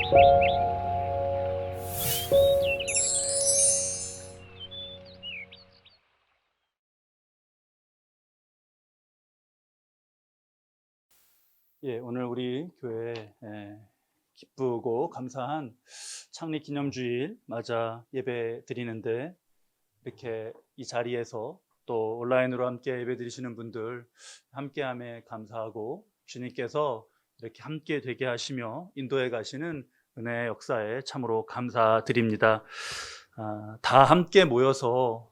예, 오늘 우리 교회 기쁘고 감사한 창립 기념주일 맞아 예배 드리는데, 이렇게 이 자리에서 또 온라인으로 함께 예배 드리시는 분들 함께함에 감사하고, 주님께서 이렇게 함께 되게 하시며 인도해 가시는 은혜의 역사에 참으로 감사드립니다. 다 함께 모여서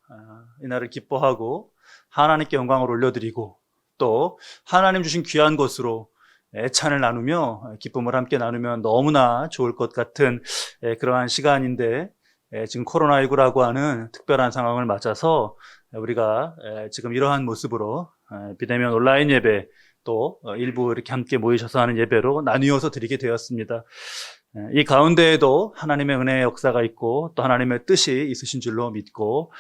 이날을 기뻐하고 하나님께 영광을 올려드리고, 또 하나님 주신 귀한 것으로 애찬을 나누며 기쁨을 함께 나누면 너무나 좋을 것 같은 그러한 시간인데, 지금 코로나19라고 하는 특별한 상황을 맞아서 우리가 지금 이러한 모습으로 비대면 온라인 예배, 또 일부 이렇게 함께 모이셔서 하는 예배로 나뉘어서 드리게 되었습니다. 이 가운데에도 하나님의 은혜의 역사가 있고 또 하나님의 뜻이 있으신 줄로 믿고,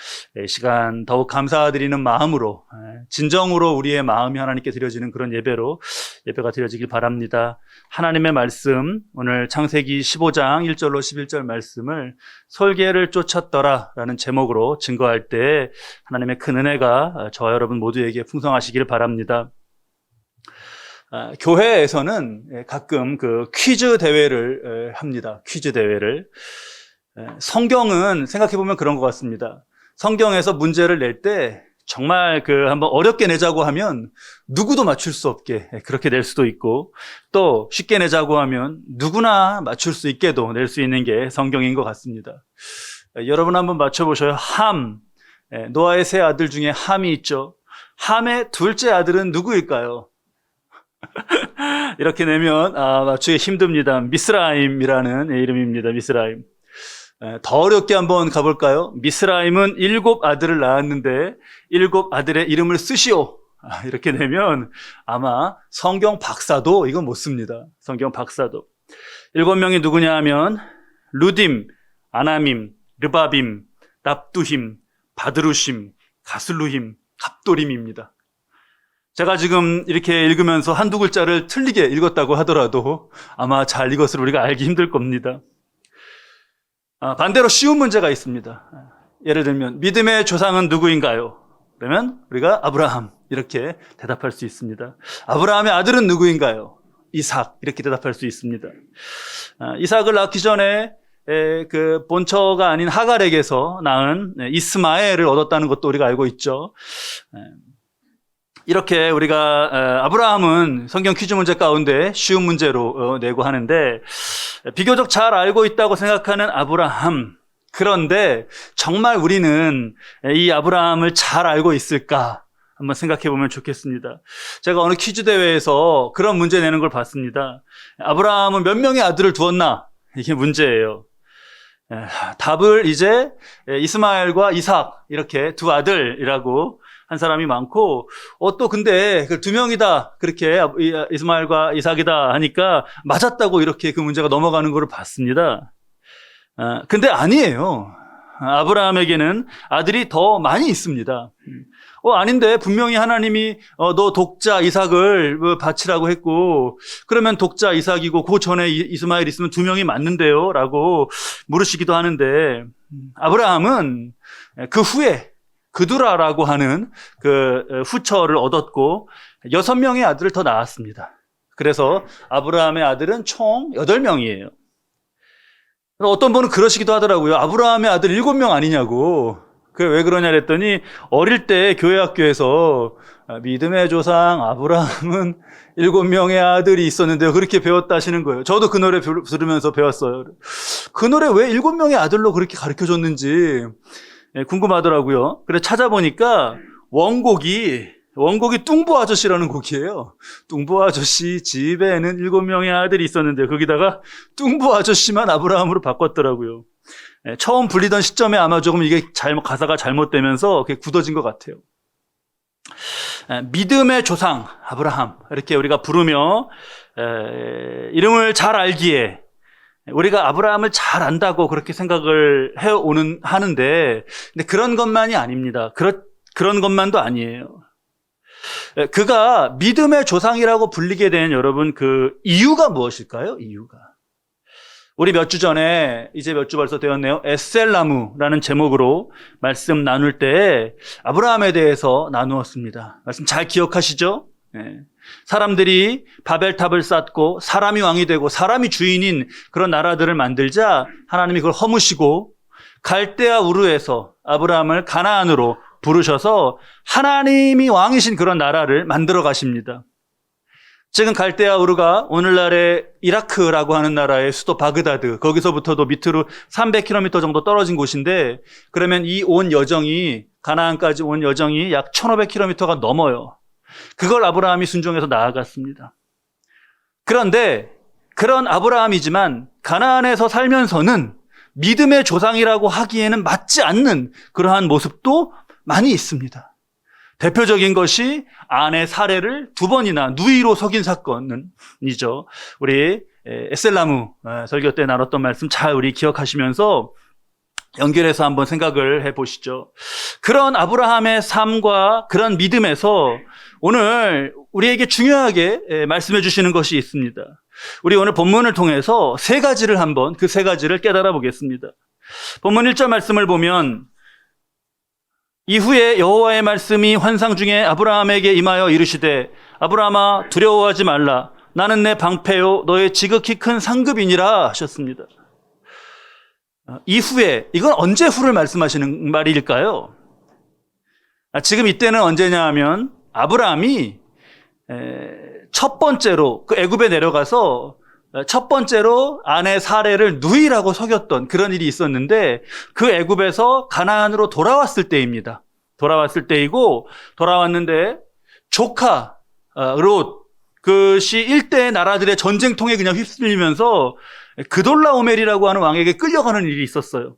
시간 더욱 감사드리는 마음으로, 진정으로 우리의 마음이 하나님께 드려지는 그런 예배가 드려지길 바랍니다. 하나님의 말씀, 오늘 창세기 15장 1절로 11절 말씀을 솔개를 쫓았더라 라는 제목으로 증거할 때 하나님의 큰 은혜가 저와 여러분 모두에게 풍성하시길 바랍니다. 교회에서는 가끔 그 퀴즈 대회를 합니다. 퀴즈 대회를. 성경은 생각해보면 그런 것 같습니다. 성경에서 문제를 낼 때 정말 한번 어렵게 내자고 하면 누구도 맞출 수 없게 그렇게 낼 수도 있고, 또 쉽게 내자고 하면 누구나 맞출 수 있게도 낼 수 있는 게 성경인 것 같습니다. 여러분 한번 맞춰보셔요. 함, 노아의 세 아들 중에 함이 있죠. 함의 둘째 아들은 누구일까요? 이렇게 내면 맞추기 힘듭니다. 미스라임이라는 이름입니다. 미스라임. 더 어렵게 한번 가볼까요? 미스라임은 7 아들을 낳았는데 7 아들의 이름을 쓰시오. 이렇게 내면 아마 성경 박사도 이건 못 씁니다. 성경 박사도. 7명이 누구냐 하면 루딤, 아나밈, 르바빔, 납두힘, 바드루심, 가슬루힘, 갑도림입니다. 제가 지금 이렇게 읽으면서 한두 글자를 틀리게 읽었다고 하더라도 아마 잘 이것을 우리가 알기 힘들 겁니다. 반대로 쉬운 문제가 있습니다. 예를 들면 믿음의 조상은 누구인가요? 그러면 우리가 아브라함 이렇게 대답할 수 있습니다. 아브라함의 아들은 누구인가요? 이삭 이렇게 대답할 수 있습니다. 이삭을 낳기 전에 그 본처가 아닌 하갈에게서 낳은 이스마엘을 얻었다는 것도 우리가 알고 있죠. 이렇게 우리가 아브라함은 성경 퀴즈 문제 가운데 쉬운 문제로 내고 하는데, 비교적 잘 알고 있다고 생각하는 아브라함, 그런데 정말 우리는 이 아브라함을 잘 알고 있을까 한번 생각해 보면 좋겠습니다. 제가 어느 퀴즈 대회에서 그런 문제 내는 걸 봤습니다. 아브라함은 몇 명의 아들을 두었나? 이게 문제예요. 답을 이제 이스마엘과 이삭 이렇게 두 아들이라고 한 사람이 많고, 또 근데 그 2명이다 그렇게 이스마엘과 이삭이다 하니까 맞았다고 이렇게 그 문제가 넘어가는 걸 봤습니다. 근데 아니에요. 아브라함에게는 아들이 더 많이 있습니다. 아닌데 분명히 하나님이 너 독자 이삭을 바치라고 했고, 그러면 독자 이삭이고 그 전에 이스마엘 있으면 2명이 맞는데요 라고 물으시기도 하는데, 아브라함은 그 후에 그두라라고 하는 그 후처를 얻었고 6명의 아들을 더 낳았습니다. 그래서 아브라함의 아들은 총 8명이에요. 어떤 분은 그러시기도 하더라고요. 아브라함의 아들 7명 아니냐고. 그게 왜 그러냐 그랬더니, 어릴 때 교회 학교에서 믿음의 조상 아브라함은 7명의 아들이 있었는데요, 그렇게 배웠다 하시는 거예요. 저도 그 노래 들으면서 배웠어요. 그 노래 왜 7명의 아들로 그렇게 가르쳐줬는지 궁금하더라고요. 그래서 찾아보니까 원곡이 뚱보 아저씨라는 곡이에요. 뚱보 아저씨 집에는 7명의 아들이 있었는데 거기다가 뚱보 아저씨만 아브라함으로 바꿨더라고요. 처음 불리던 시점에 아마 조금 이게 가사가 잘못되면서 그게 굳어진 것 같아요. 믿음의 조상 아브라함 이렇게 우리가 부르며 이름을 잘 알기에 우리가 아브라함을 잘 안다고 그렇게 생각을 하는데, 근데 그런 것만이 아닙니다. 그런 것만도 아니에요. 그가 믿음의 조상이라고 불리게 된 여러분 그 이유가 무엇일까요? 이유가. 우리 몇 주 전에, 이제 몇 주 벌써 되었네요. 에셀나무라는 제목으로 말씀 나눌 때 아브라함에 대해서 나누었습니다. 말씀 잘 기억하시죠? 네. 사람들이 바벨탑을 쌓고 사람이 왕이 되고 사람이 주인인 그런 나라들을 만들자 하나님이 그걸 허무시고 갈대아 우르에서 아브라함을 가나안으로 부르셔서 하나님이 왕이신 그런 나라를 만들어 가십니다. 지금 갈대아 우르가 오늘날의 이라크라고 하는 나라의 수도 바그다드, 거기서부터도 밑으로 300km 정도 떨어진 곳인데, 그러면 이 온 여정이, 가나안까지 온 여정이 약 1500km가 넘어요. 그걸 아브라함이 순종해서 나아갔습니다. 그런데 그런 아브라함이지만 가나안에서 살면서는 믿음의 조상이라고 하기에는 맞지 않는 그러한 모습도 많이 있습니다. 대표적인 것이 아내 사례를 2번이나 누이로 속인 사건이죠. 우리 에셀나무 설교 때 나눴던 말씀 잘 우리 기억하시면서 연결해서 한번 생각을 해보시죠. 그런 아브라함의 삶과 그런 믿음에서 오늘 우리에게 중요하게 말씀해 주시는 것이 있습니다. 우리 오늘 본문을 통해서 3가지를 한번 그 3가지를 깨달아 보겠습니다. 본문 1절 말씀을 보면 이후에 여호와의 말씀이 환상 중에 아브라함에게 임하여 이르시되 아브라함아 두려워하지 말라 나는 내 방패요 너의 지극히 큰 상급이니라 하셨습니다. 이후에, 이건 언제 후를 말씀하시는 말일까요? 지금 이때는 언제냐 하면 아브라함이 첫 번째로 그 애굽에 내려가서 첫 번째로 아내 사례를 누이라고 속였던 그런 일이 있었는데 그 애굽에서 가나안으로 돌아왔을 때입니다. 돌아왔을 때이고 돌아왔는데 조카 롯 그것이 일대의 나라들의 전쟁통에 그냥 휩쓸리면서 그돌라오멜이라고 하는 왕에게 끌려가는 일이 있었어요.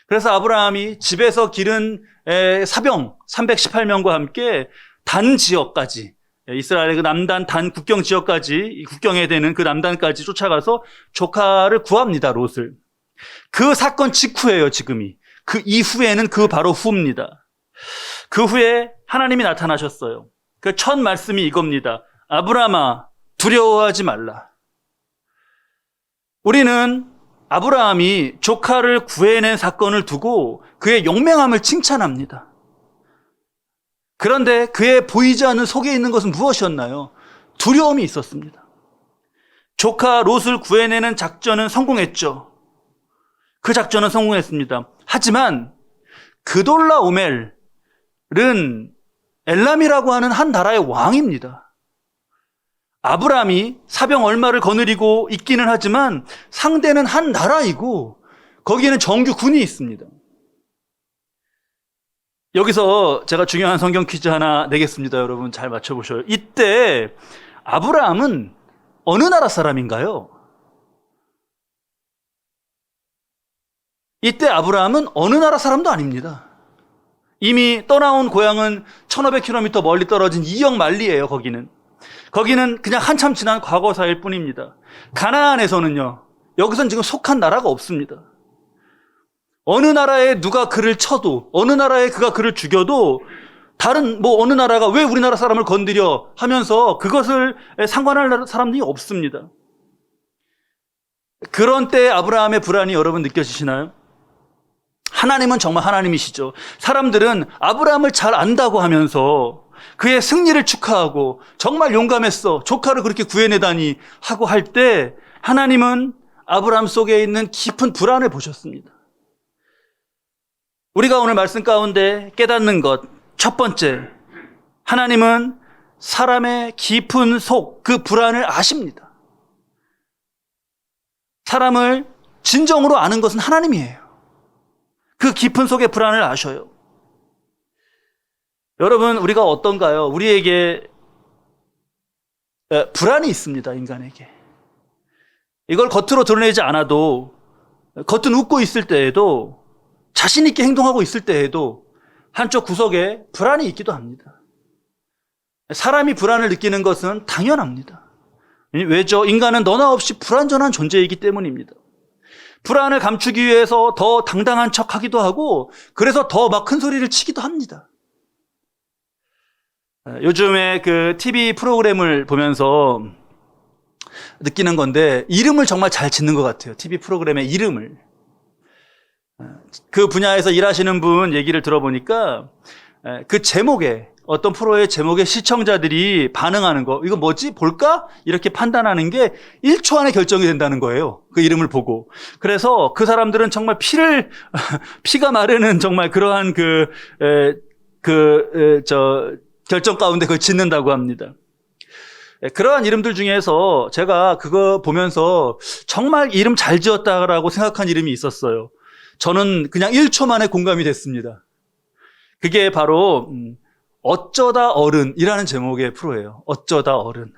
그래서 아브라함이 집에서 기른 사병 318명과 함께 단 지역까지 이스라엘의 그 남단 단 국경 지역까지 국경에 되는 그 남단까지 쫓아가서 조카를 구합니다. 롯을. 그 사건 직후예요. 지금이. 그 이후에는 그 바로 후입니다. 그 후에 하나님이 나타나셨어요. 그 첫 말씀이 이겁니다. 아브라함아 두려워하지 말라. 우리는 아브라함이 조카를 구해낸 사건을 두고 그의 용맹함을 칭찬합니다. 그런데 그의 보이지 않는 속에 있는 것은 무엇이었나요? 두려움이 있었습니다. 조카 롯을 구해내는 작전은 성공했죠. 그 작전은 성공했습니다. 하지만 그돌라오멜은 엘람이라고 하는 한 나라의 왕입니다. 아브라함이 사병 얼마를 거느리고 있기는 하지만 상대는 한 나라이고 거기에는 정규 군이 있습니다. 여기서 제가 중요한 성경 퀴즈 하나 내겠습니다. 여러분 잘 맞춰보셔요. 이때 아브라함은 어느 나라 사람인가요? 이때 아브라함은 어느 나라 사람도 아닙니다. 이미 떠나온 고향은 1500km 멀리 떨어진 이역 만리예요. 거기는 그냥 한참 지난 과거사일 뿐입니다. 가나안에서는요, 여기선 지금 속한 나라가 없습니다. 어느 나라에 누가 그를 쳐도, 어느 나라에 그가 그를 죽여도, 다른 어느 나라가 왜 우리나라 사람을 건드려 하면서 그것을 상관할 사람들이 없습니다. 그런 때에 아브라함의 불안이 여러분 느껴지시나요? 하나님은 정말 하나님이시죠. 사람들은 아브라함을 잘 안다고 하면서 그의 승리를 축하하고 정말 용감했어, 조카를 그렇게 구해내다니 하고 할 때 하나님은 아브라함 속에 있는 깊은 불안을 보셨습니다. 우리가 오늘 말씀 가운데 깨닫는 것, 첫 번째, 하나님은 사람의 깊은 속, 그 불안을 아십니다. 사람을 진정으로 아는 것은 하나님이에요. 그 깊은 속의 불안을 아셔요. 여러분, 우리가 어떤가요? 우리에게 불안이 있습니다, 인간에게. 이걸 겉으로 드러내지 않아도, 겉은 웃고 있을 때에도, 자신 있게 행동하고 있을 때에도 한쪽 구석에 불안이 있기도 합니다. 사람이 불안을 느끼는 것은 당연합니다. 왜죠? 인간은 너나 없이 불완전한 존재이기 때문입니다. 불안을 감추기 위해서 더 당당한 척 하기도 하고, 그래서 더 막 큰 소리를 치기도 합니다. 요즘에 그 TV 프로그램을 보면서 느끼는 건데 이름을 정말 잘 짓는 것 같아요. TV 프로그램의 이름을. 그 분야에서 일하시는 분 얘기를 들어보니까 그 제목에 어떤 프로의 제목에 시청자들이 반응하는 거 이거 뭐지? 볼까? 이렇게 판단하는 게 1초 안에 결정이 된다는 거예요. 그 이름을 보고. 그래서 그 사람들은 정말 피가 마르는 정말 그러한 결정 가운데 그걸 짓는다고 합니다. 그러한 이름들 중에서 제가 그거 보면서 정말 이름 잘 지었다라고 생각한 이름이 있었어요. 저는 그냥 1초 만에 공감이 됐습니다. 그게 바로 어쩌다 어른이라는 제목의 프로예요. 어쩌다 어른.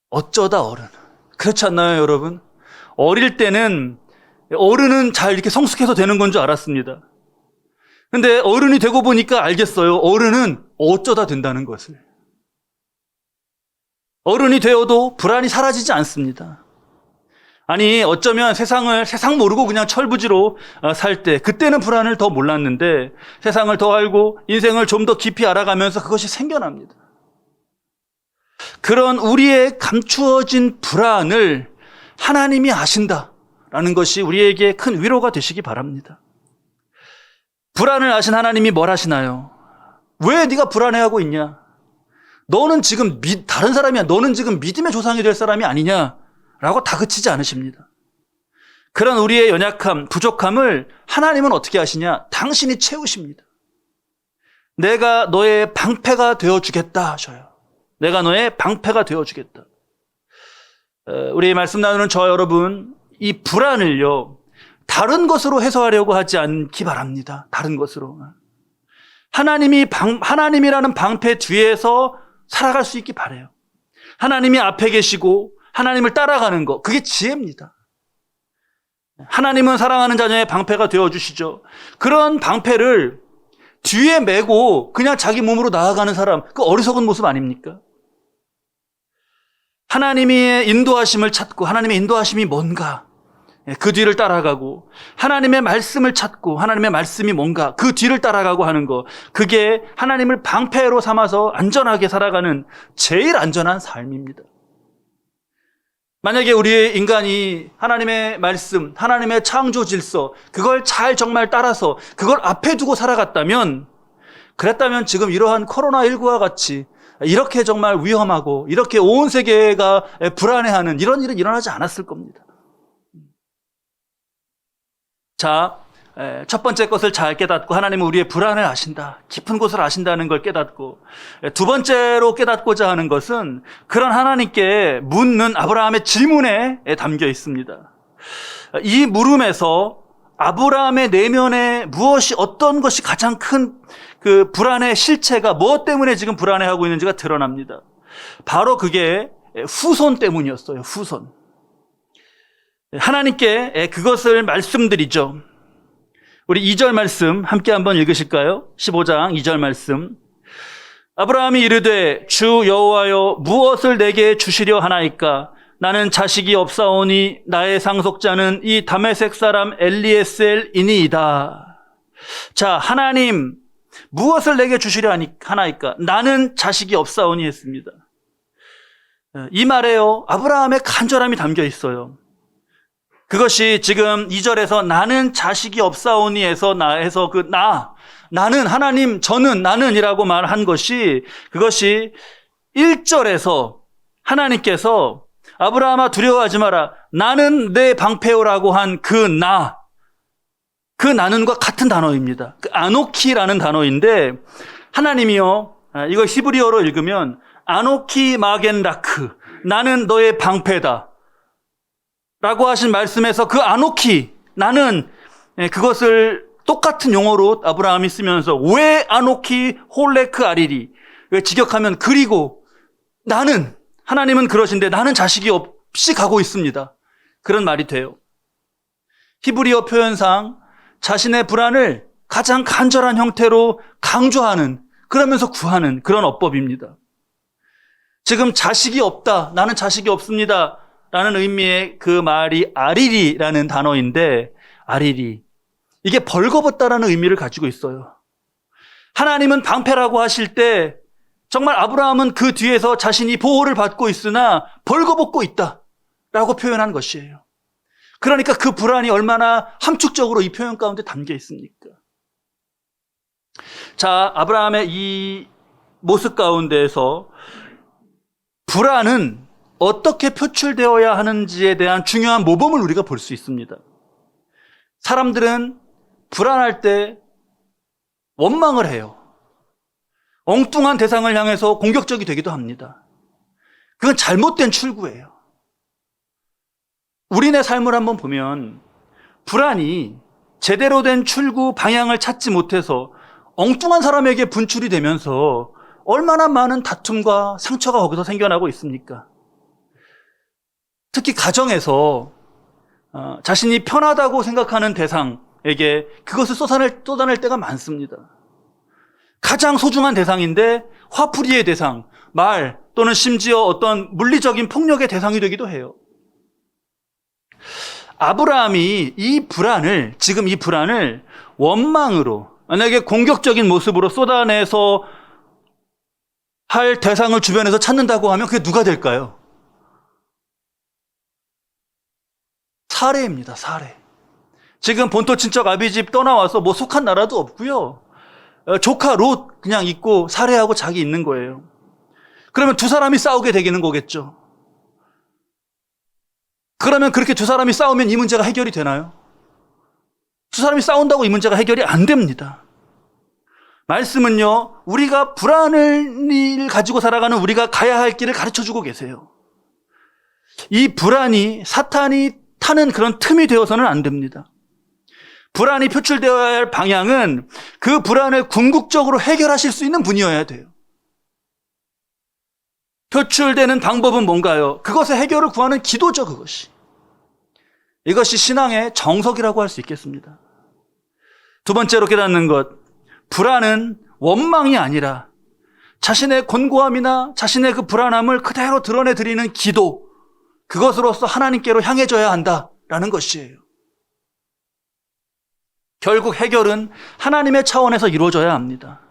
어쩌다 어른. 그렇지 않나요, 여러분? 어릴 때는 어른은 잘 이렇게 성숙해서 되는 건 줄 알았습니다. 근데 어른이 되고 보니까 알겠어요. 어른은 어쩌다 된다는 것을. 어른이 되어도 불안이 사라지지 않습니다. 아니 어쩌면 세상 모르고 그냥 철부지로 살 때 그때는 불안을 더 몰랐는데 세상을 더 알고 인생을 좀 더 깊이 알아가면서 그것이 생겨납니다. 그런 우리의 감추어진 불안을 하나님이 아신다라는 것이 우리에게 큰 위로가 되시기 바랍니다. 불안을 아신 하나님이 뭘 하시나요? 왜 네가 불안해하고 있냐? 너는 지금 다른 사람이야. 너는 지금 믿음의 조상이 될 사람이 아니냐? 라고 다그치지 않으십니다. 그런 우리의 연약함, 부족함을 하나님은 어떻게 하시냐? 당신이 채우십니다. 내가 너의 방패가 되어주겠다 하셔요. 내가 너의 방패가 되어주겠다. 우리 말씀 나누는 저 여러분, 이 불안을요, 다른 것으로 해소하려고 하지 않기 바랍니다. 다른 것으로. 하나님이라는 방패 뒤에서 살아갈 수 있기 바라요. 하나님이 앞에 계시고 하나님을 따라가는 것, 그게 지혜입니다. 하나님은 사랑하는 자녀의 방패가 되어주시죠. 그런 방패를 뒤에 메고 그냥 자기 몸으로 나아가는 사람, 그 어리석은 모습 아닙니까? 하나님의 인도하심을 찾고 하나님의 인도하심이 뭔가 그 뒤를 따라가고 하나님의 말씀을 찾고 하나님의 말씀이 뭔가 그 뒤를 따라가고 하는 것, 그게 하나님을 방패로 삼아서 안전하게 살아가는 제일 안전한 삶입니다. 만약에 우리의 인간이 하나님의 말씀, 하나님의 창조 질서, 그걸 잘 정말 따라서 그걸 앞에 두고 살아갔다면, 그랬다면 지금 이러한 코로나19와 같이 이렇게 정말 위험하고 이렇게 온 세계가 불안해하는 이런 일은 일어나지 않았을 겁니다. 자, 첫 번째 것을 잘 깨닫고 하나님은 우리의 불안을 아신다. 깊은 곳을 아신다는 걸 깨닫고, 두 번째로 깨닫고자 하는 것은 그런 하나님께 묻는 아브라함의 질문에 담겨 있습니다. 이 물음에서 아브라함의 내면에 어떤 것이 가장 큰 그 불안의 실체가 무엇 때문에 지금 불안해하고 있는지가 드러납니다. 바로 그게 후손 때문이었어요. 후손. 하나님께 그것을 말씀드리죠. 우리 2절 말씀 함께 한번 읽으실까요? 15장 2절 말씀. 아브라함이 이르되 주 여호와여 무엇을 내게 주시려 하나이까? 나는 자식이 없사오니 나의 상속자는 이 다메섹 사람 엘리에셀이니이다. 자, 하나님 무엇을 내게 주시려 하나이까? 나는 자식이 없사오니 했습니다. 이 말에요, 아브라함의 간절함이 담겨 있어요. 그것이 지금 2절에서 나는 자식이 없사오니에서 나에서 나는 하나님, 저는 나는이라고 말한 것이, 그것이 1절에서 하나님께서 아브라함아 두려워하지 마라, 나는 내 방패요라고 한 그 나는과 같은 단어입니다. 그 아노키라는 단어인데, 하나님이요, 이거 히브리어로 읽으면 아노키 마겐라크, 나는 너의 방패다 라고 하신 말씀에서 그 아노키, 나는, 그것을 똑같은 용어로 아브라함이 쓰면서 왜 아노키 홀레크 아리리, 직역하면 그리고 나는, 하나님은 그러신데 나는 자식이 없이 가고 있습니다. 그런 말이 돼요. 히브리어 표현상 자신의 불안을 가장 간절한 형태로 강조하는, 그러면서 구하는 그런 어법입니다. 지금 자식이 없다, 나는 자식이 없습니다 라는 의미의 그 말이 아리리라는 단어인데, 아리리, 이게 벌거벗다라는 의미를 가지고 있어요. 하나님은 방패라고 하실 때 정말 아브라함은 그 뒤에서 자신이 보호를 받고 있으나 벌거벗고 있다라고 표현한 것이에요. 그러니까 그 불안이 얼마나 함축적으로 이 표현 가운데 담겨 있습니까? 자, 아브라함의 이 모습 가운데에서 불안은 어떻게 표출되어야 하는지에 대한 중요한 모범을 우리가 볼 수 있습니다. 사람들은 불안할 때 원망을 해요. 엉뚱한 대상을 향해서 공격적이 되기도 합니다. 그건 잘못된 출구예요. 우리네 삶을 한번 보면 불안이 제대로 된 출구 방향을 찾지 못해서 엉뚱한 사람에게 분출이 되면서 얼마나 많은 다툼과 상처가 거기서 생겨나고 있습니까? 특히 가정에서 자신이 편하다고 생각하는 대상에게 그것을 쏟아낼 때가 많습니다. 가장 소중한 대상인데 화풀이의 대상, 말 또는 심지어 어떤 물리적인 폭력의 대상이 되기도 해요. 아브라함이 지금 이 불안을 원망으로, 만약에 공격적인 모습으로 쏟아내서 할 대상을 주변에서 찾는다고 하면 그게 누가 될까요? 사레입니다, 사레. 지금 본토 친척 아비집 떠나와서 뭐 속한 나라도 없고요. 조카 롯 그냥 있고 사레하고 자기 있는 거예요. 그러면 두 사람이 싸우게 되기는 거겠죠. 그러면 그렇게 두 사람이 싸우면 이 문제가 해결이 되나요? 두 사람이 싸운다고 이 문제가 해결이 안 됩니다. 말씀은요, 우리가 불안을 가지고 살아가는 우리가 가야 할 길을 가르쳐주고 계세요. 이 불안이 사탄이 타는 그런 틈이 되어서는 안 됩니다. 불안이 표출되어야 할 방향은 그 불안을 궁극적으로 해결하실 수 있는 분이어야 돼요. 표출되는 방법은 뭔가요? 그것의 해결을 구하는 기도죠, 그것이. 이것이 신앙의 정석이라고 할 수 있겠습니다. 두 번째로 깨닫는 것, 불안은 원망이 아니라 자신의 곤고함이나 자신의 그 불안함을 그대로 드러내 드리는 기도, 그것으로서 하나님께로 향해져야 한다라는 것이에요. 결국 해결은 하나님의 차원에서 이루어져야 합니다.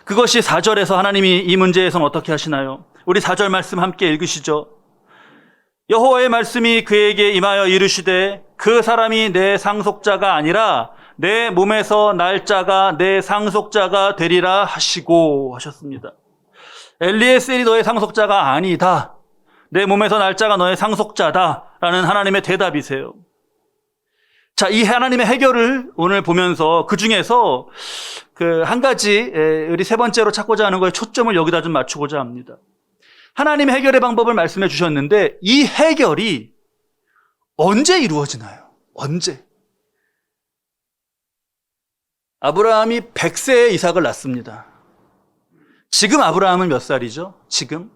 그것이 4절에서 하나님이 이 문제에서는 어떻게 하시나요? 우리 4절 말씀 함께 읽으시죠. 여호와의 말씀이 그에게 임하여 이르시되 그 사람이 내 상속자가 아니라 내 몸에서 날짜가 내 상속자가 되리라 하시고 하셨습니다. 엘리에셀이 너의 상속자가 아니다. 내 몸에서 날짜가 너의 상속자다라는 하나님의 대답이세요. 자, 이 하나님의 해결을 오늘 보면서 그 중에서 그 한 가지 우리 세 번째로 찾고자 하는 거에 초점을 여기다 좀 맞추고자 합니다. 하나님의 해결의 방법을 말씀해 주셨는데 이 해결이 언제 이루어지나요? 언제? 아브라함이 100세에 이삭을 낳습니다. 지금 아브라함은 몇 살이죠? 지금?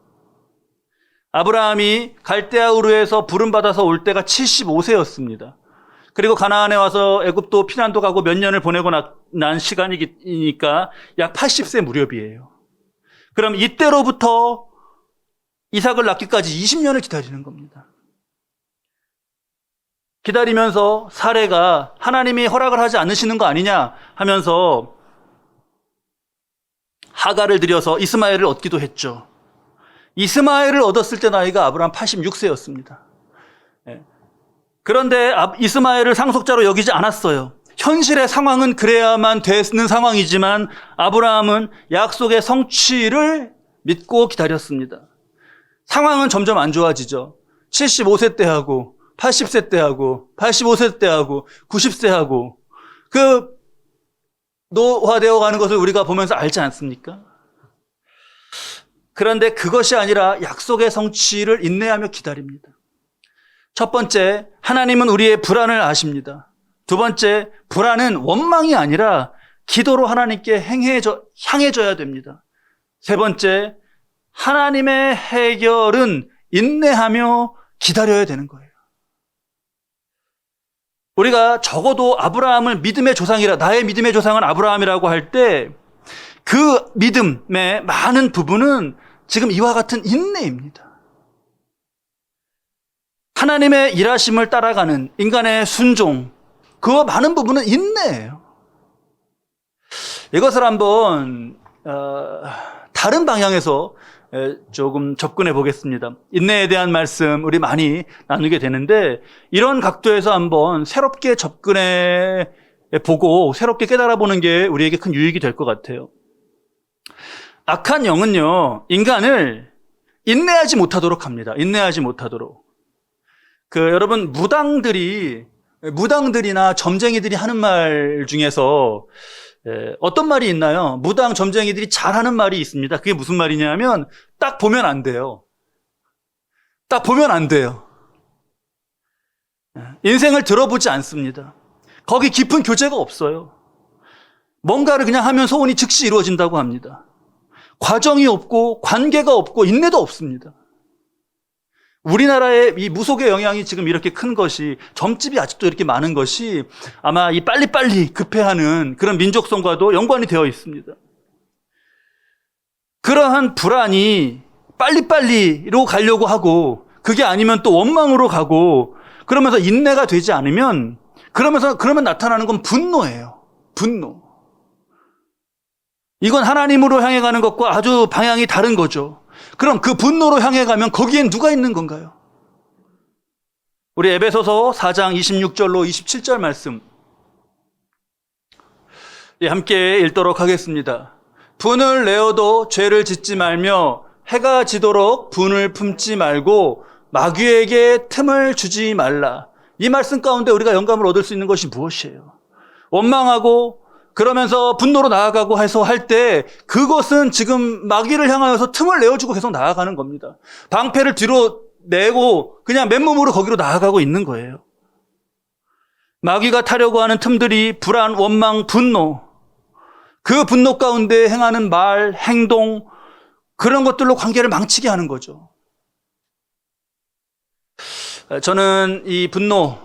아브라함이 갈대아 우르에서 부름받아서 올 때가 75세였습니다. 그리고 가나안에 와서 애굽도 피난도 가고 몇 년을 보내고 난 시간이니까 약 80세 무렵이에요. 그럼 이때로부터 이삭을 낳기까지 20년을 기다리는 겁니다. 기다리면서 사레가 하나님이 허락을 하지 않으시는 거 아니냐 하면서 하가를 들여서 이스마엘을 얻기도 했죠. 이스마엘을 얻었을 때 나이가 아브라함 86세였습니다. 그런데 이스마엘을 상속자로 여기지 않았어요. 현실의 상황은 그래야만 되는 상황이지만 아브라함은 약속의 성취를 믿고 기다렸습니다. 상황은 점점 안 좋아지죠. 75세 때 하고 80세 때 하고 85세 때 하고 90세 하고 그 노화되어 가는 것을 우리가 보면서 알지 않습니까? 그런데 그것이 아니라 약속의 성취를 인내하며 기다립니다. 첫 번째, 하나님은 우리의 불안을 아십니다. 두 번째, 불안은 원망이 아니라 기도로 하나님께 향해져야 됩니다. 세 번째, 하나님의 해결은 인내하며 기다려야 되는 거예요. 우리가 적어도 아브라함을 믿음의 조상이라, 나의 믿음의 조상은 아브라함이라고 할 때 그 믿음의 많은 부분은 지금 이와 같은 인내입니다. 하나님의 일하심을 따라가는 인간의 순종, 그 많은 부분은 인내예요. 이것을 한번 다른 방향에서 조금 접근해 보겠습니다. 인내에 대한 말씀 우리 많이 나누게 되는데 이런 각도에서 한번 새롭게 접근해 보고 새롭게 깨달아 보는 게 우리에게 큰 유익이 될 것 같아요. 악한 영은요, 인간을 인내하지 못하도록 합니다. 인내하지 못하도록. 여러분, 무당들이나 점쟁이들이 하는 말 중에서 어떤 말이 있나요? 무당, 점쟁이들이 잘 하는 말이 있습니다. 그게 무슨 말이냐면, 딱 보면 안 돼요. 딱 보면 안 돼요. 인생을 들어보지 않습니다. 거기 깊은 교제가 없어요. 뭔가를 그냥 하면 소원이 즉시 이루어진다고 합니다. 과정이 없고 관계가 없고 인내도 없습니다. 우리나라의 이 무속의 영향이 지금 이렇게 큰 것이, 점집이 아직도 이렇게 많은 것이 아마 이 빨리빨리 급해하는 그런 민족성과도 연관이 되어 있습니다. 그러한 불안이 빨리빨리로 가려고 하고, 그게 아니면 또 원망으로 가고, 그러면서 인내가 되지 않으면, 그러면 나타나는 건 분노예요. 분노. 이건 하나님으로 향해 가는 것과 아주 방향이 다른 거죠. 그럼 그 분노로 향해 가면 거기엔 누가 있는 건가요? 우리 에베소서 4장 26절로 27절 말씀 함께 읽도록 하겠습니다. 분을 내어도 죄를 짓지 말며 해가 지도록 분을 품지 말고 마귀에게 틈을 주지 말라. 이 말씀 가운데 우리가 영감을 얻을 수 있는 것이 무엇이에요? 원망하고 그러면서 분노로 나아가고 해서 할 때 그것은 지금 마귀를 향하여서 틈을 내어주고 계속 나아가는 겁니다. 방패를 뒤로 내고 그냥 맨몸으로 거기로 나아가고 있는 거예요. 마귀가 타려고 하는 틈들이 불안, 원망, 분노, 그 분노 가운데 행하는 말, 행동, 그런 것들로 관계를 망치게 하는 거죠. 저는 이 분노에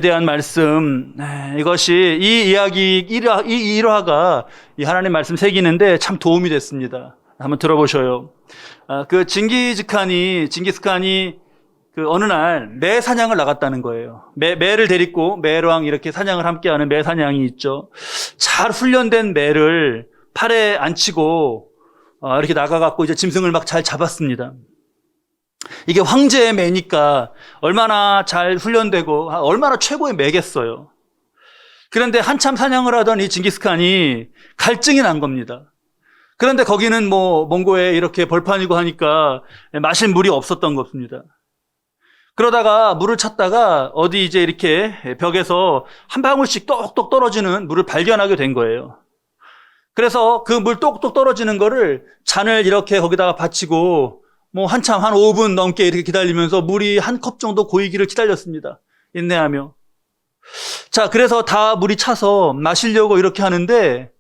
대한 말씀, 이것이 이 이야기, 이 일화가 이 하나님 말씀 새기는데 참 도움이 됐습니다. 한번 들어보셔요. 징기스칸이 어느 날 매 사냥을 나갔다는 거예요. 매를 데리고 매랑 이렇게 사냥을 함께하는 매 사냥이 있죠. 잘 훈련된 매를 팔에 앉히고 이렇게 나가갖고 이제 짐승을 막 잘 잡았습니다. 이게 황제의 매니까 얼마나 잘 훈련되고 얼마나 최고의 매겠어요. 그런데 한참 사냥을 하던 이 징기스칸이 갈증이 난 겁니다. 그런데 거기는 몽고에 이렇게 벌판이고 하니까 마실 물이 없었던 겁니다. 그러다가 물을 찾다가 어디 이제 이렇게 벽에서 한 방울씩 똑똑 떨어지는 물을 발견하게 된 거예요. 그래서 그 물 똑똑 떨어지는 거를 잔을 이렇게 거기다가 받치고 한참 한 5분 넘게 이렇게 기다리면서 물이 한 컵 정도 고이기를 기다렸습니다. 인내하며. 자, 그래서 다 물이 차서 마시려고 이렇게 하는데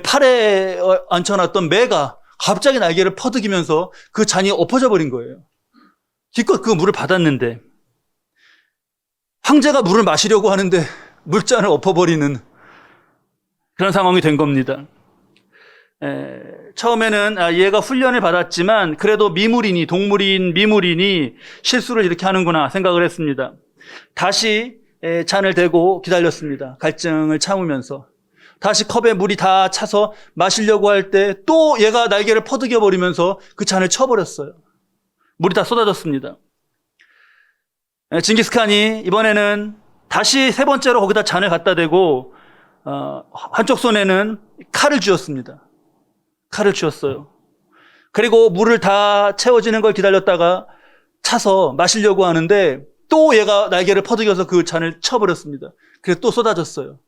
팔에 앉혀놨던 매가 갑자기 날개를 퍼득이면서 그 잔이 엎어져 버린 거예요. 기껏 그 물을 받았는데 황제가 물을 마시려고 하는데 물잔을 엎어버리는 그런 상황이 된 겁니다. 처음에는 얘가 훈련을 받았지만 그래도 동물인 미물이니 실수를 이렇게 하는구나 생각을 했습니다. 다시 잔을 대고 기다렸습니다. 갈증을 참으면서. 다시 컵에 물이 다 차서 마시려고 할 때 또 얘가 날개를 퍼득여 버리면서 그 잔을 쳐버렸어요. 물이 다 쏟아졌습니다. 징기스칸이 이번에는 다시 세 번째로 거기다 잔을 갖다 대고 한쪽 손에는 칼을 쥐었습니다. 칼을 쥐었어요. 그리고 물을 다 채워지는 걸 기다렸다가 차서 마시려고 하는데 또 얘가 날개를 퍼득여서 그 잔을 쳐버렸습니다. 그래서 또 쏟아졌어요.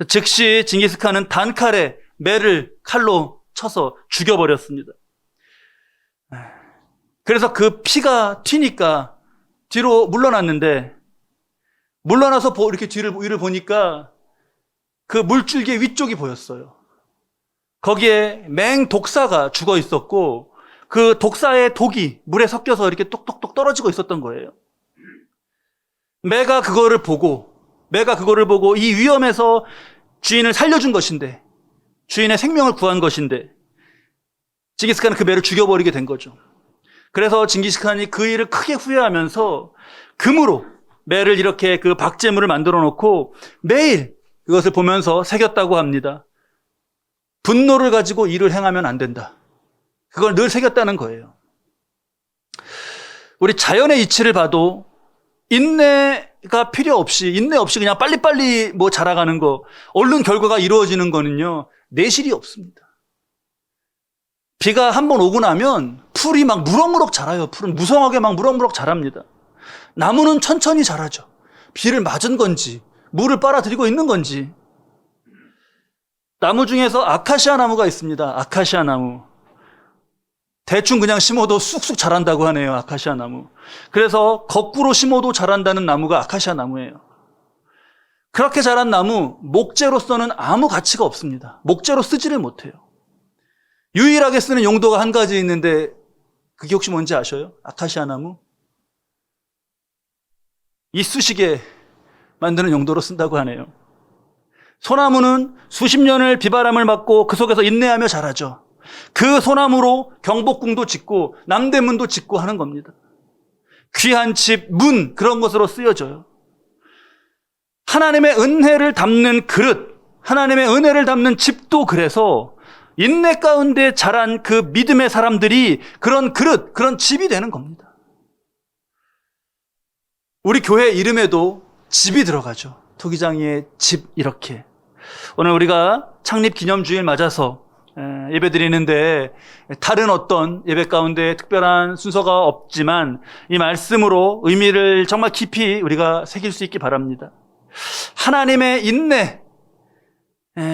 즉시 징기스칸은 단칼에 매를 칼로 쳐서 죽여버렸습니다. 그래서 그 피가 튀니까 뒤로 물러났는데, 물러나서 이렇게 위를 보니까 그 물줄기 위쪽이 보였어요. 거기에 맹독사가 죽어 있었고 그 독사의 독이 물에 섞여서 이렇게 똑똑똑 떨어지고 있었던 거예요. 매가 그거를 보고 이 위험에서 주인을 살려준 것인데, 주인의 생명을 구한 것인데 징기스칸은 그 매를 죽여버리게 된 거죠. 그래서 징기스칸이 그 일을 크게 후회하면서 금으로 매를 이렇게 그 박제물을 만들어 놓고 매일 그것을 보면서 새겼다고 합니다. 분노를 가지고 일을 행하면 안 된다. 그걸 늘 새겼다는 거예요. 우리 자연의 이치를 봐도 인내가 필요 없이, 인내 없이 그냥 빨리빨리 뭐 자라가는 거, 얼른 결과가 이루어지는 거는요, 내실이 없습니다. 비가 한번 오고 나면 풀이 막 무럭무럭 자라요. 풀은 무성하게 막 무럭무럭 자랍니다. 나무는 천천히 자라죠. 비를 맞은 건지, 물을 빨아들이고 있는 건지. 나무 중에서 아카시아 나무가 있습니다. 아카시아 나무. 대충 그냥 심어도 쑥쑥 자란다고 하네요. 아카시아 나무. 그래서 거꾸로 심어도 자란다는 나무가 아카시아 나무예요. 그렇게 자란 나무, 목재로서는 아무 가치가 없습니다. 목재로 쓰지를 못해요. 유일하게 쓰는 용도가 한 가지 있는데 그게 혹시 뭔지 아셔요? 아카시아 나무? 이쑤시개 만드는 용도로 쓴다고 하네요. 소나무는 수십 년을 비바람을 맞고 그 속에서 인내하며 자라죠. 그 소나무로 경복궁도 짓고 남대문도 짓고 하는 겁니다. 귀한 집, 문, 그런 것으로 쓰여져요. 하나님의 은혜를 담는 그릇, 하나님의 은혜를 담는 집도 그래서 인내 가운데 자란 그 믿음의 사람들이 그런 그릇, 그런 집이 되는 겁니다. 우리 교회 이름에도 집이 들어가죠. 토기장이의 집, 이렇게. 오늘 우리가 창립 기념주일 맞아서 예배 드리는데 다른 어떤 예배 가운데 특별한 순서가 없지만 이 말씀으로 의미를 정말 깊이 우리가 새길 수 있기 바랍니다. 하나님의 인내,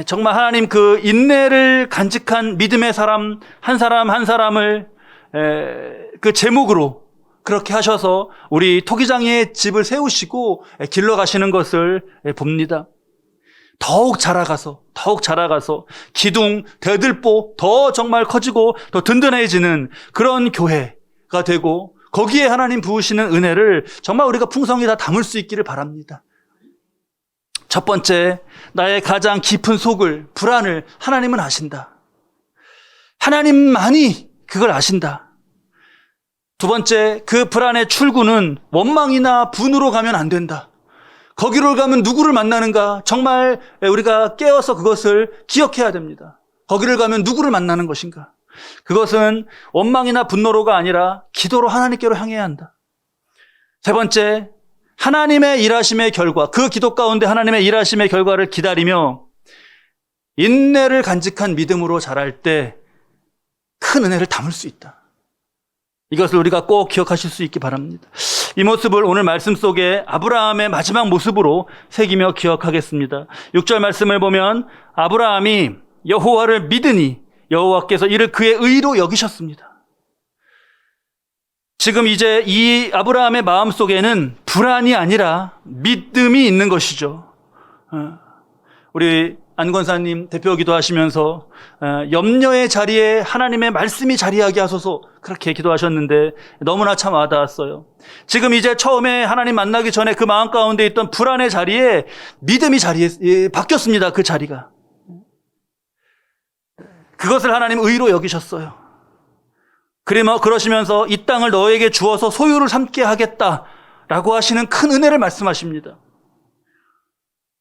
정말 하나님 그 인내를 간직한 믿음의 사람 한 사람을 그 제목으로 그렇게 하셔서 우리 토기장의 집을 세우시고 길러가시는 것을 봅니다. 더욱 자라가서 기둥, 대들보 더 정말 커지고 더 든든해지는 그런 교회가 되고 거기에 하나님 부으시는 은혜를 정말 우리가 풍성히 다 담을 수 있기를 바랍니다. 첫 번째, 나의 가장 깊은 속을, 불안을 하나님은 아신다. 하나님만이 그걸 아신다. 두 번째, 그 불안의 출구는 원망이나 분으로 가면 안 된다. 거기로 가면 누구를 만나는가? 정말 우리가 깨어서 그것을 기억해야 됩니다. 거기를 가면 누구를 만나는 것인가? 그것은 원망이나 분노로가 아니라 기도로 하나님께로 향해야 한다. 세 번째, 하나님의 일하심의 결과, 그 기도 가운데 하나님의 일하심의 결과를 기다리며 인내를 간직한 믿음으로 자랄 때 큰 은혜를 담을 수 있다. 이것을 우리가 꼭 기억하실 수 있기 바랍니다. 이 모습을 오늘 말씀 속에 아브라함의 마지막 모습으로 새기며 기억하겠습니다. 6절 말씀을 보면 아브라함이 여호와를 믿으니 여호와께서 이를 그의 의로 여기셨습니다. 지금 이제 이 아브라함의 마음 속에는 불안이 아니라 믿음이 있는 것이죠. 우리 안 권사님 대표기도 하시면서 염려의 자리에 하나님의 말씀이 자리하게 하소서 그렇게 기도하셨는데 너무나 참 와닿았어요. 지금 이제 처음에 하나님 만나기 전에 그 마음 가운데 있던 불안의 자리에 믿음이 바뀌었습니다. 그 자리가. 그것을 하나님 의로 여기셨어요. 그러시면서 이 땅을 너에게 주어서 소유를 삼게 하겠다라고 하시는 큰 은혜를 말씀하십니다.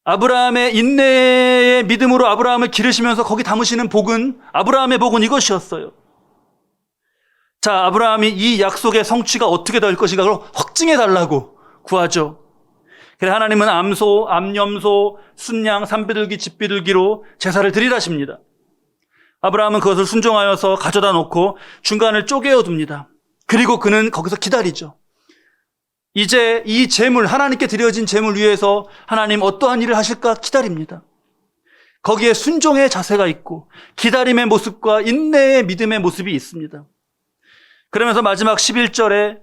아브라함의 인내의 믿음으로 아브라함을 기르시면서 거기 담으시는 복은, 아브라함의 복은 이것이었어요. 자, 아브라함이 이 약속의 성취가 어떻게 될 것인가 그걸 확증해 달라고 구하죠. 그래서 하나님은 암소, 암염소, 순양, 산비둘기, 집비둘기로 제사를 드리라십니다. 아브라함은 그것을 순종하여서 가져다 놓고 중간을 쪼개어 둡니다. 그리고 그는 거기서 기다리죠. 이제 이 제물, 하나님께 드려진 제물 위에서 하나님 어떠한 일을 하실까 기다립니다. 거기에 순종의 자세가 있고 기다림의 모습과 인내의 믿음의 모습이 있습니다. 그러면서 마지막 11절에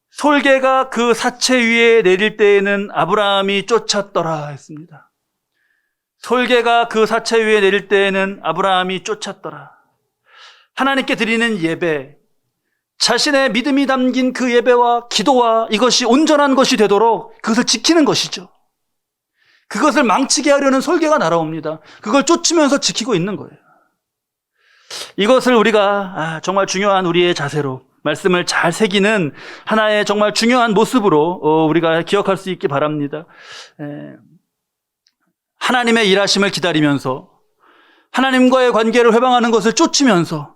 솔개가 그 사체 위에 내릴 때에는 아브라함이 쫓았더라 했습니다. 솔개가 그 사체 위에 내릴 때에는 아브라함이 쫓았더라. 하나님께 드리는 예배, 자신의 믿음이 담긴 그 예배와 기도와 이것이 온전한 것이 되도록 그것을 지키는 것이죠. 그것을 망치게 하려는 설계가 날아옵니다. 그걸 쫓으면서 지키고 있는 거예요. 이것을 우리가 정말 중요한 우리의 자세로 말씀을 잘 새기는 하나의 정말 중요한 모습으로 우리가 기억할 수 있기 바랍니다. 하나님의 일하심을 기다리면서 하나님과의 관계를 회방하는 것을 쫓으면서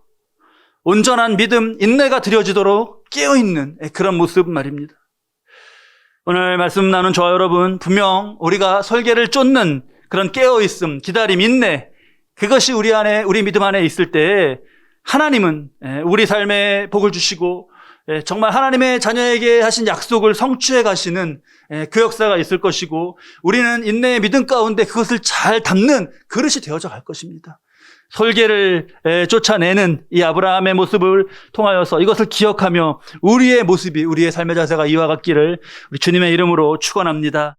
온전한 믿음, 인내가 드려지도록 깨어있는 그런 모습 말입니다. 오늘 말씀 나눈 저와 여러분, 분명 우리가 설계를 쫓는 그런 깨어있음, 기다림, 인내, 그것이 우리 믿음 안에 있을 때 하나님은 우리 삶에 복을 주시고 정말 하나님의 자녀에게 하신 약속을 성취해 가시는 그 역사가 있을 것이고, 우리는 인내의 믿음 가운데 그것을 잘 담는 그릇이 되어져 갈 것입니다. 설계를 쫓아내는 이 아브라함의 모습을 통하여서 이것을 기억하며 우리의 모습이, 우리의 삶의 자세가 이와 같기를 우리 주님의 이름으로 축원합니다.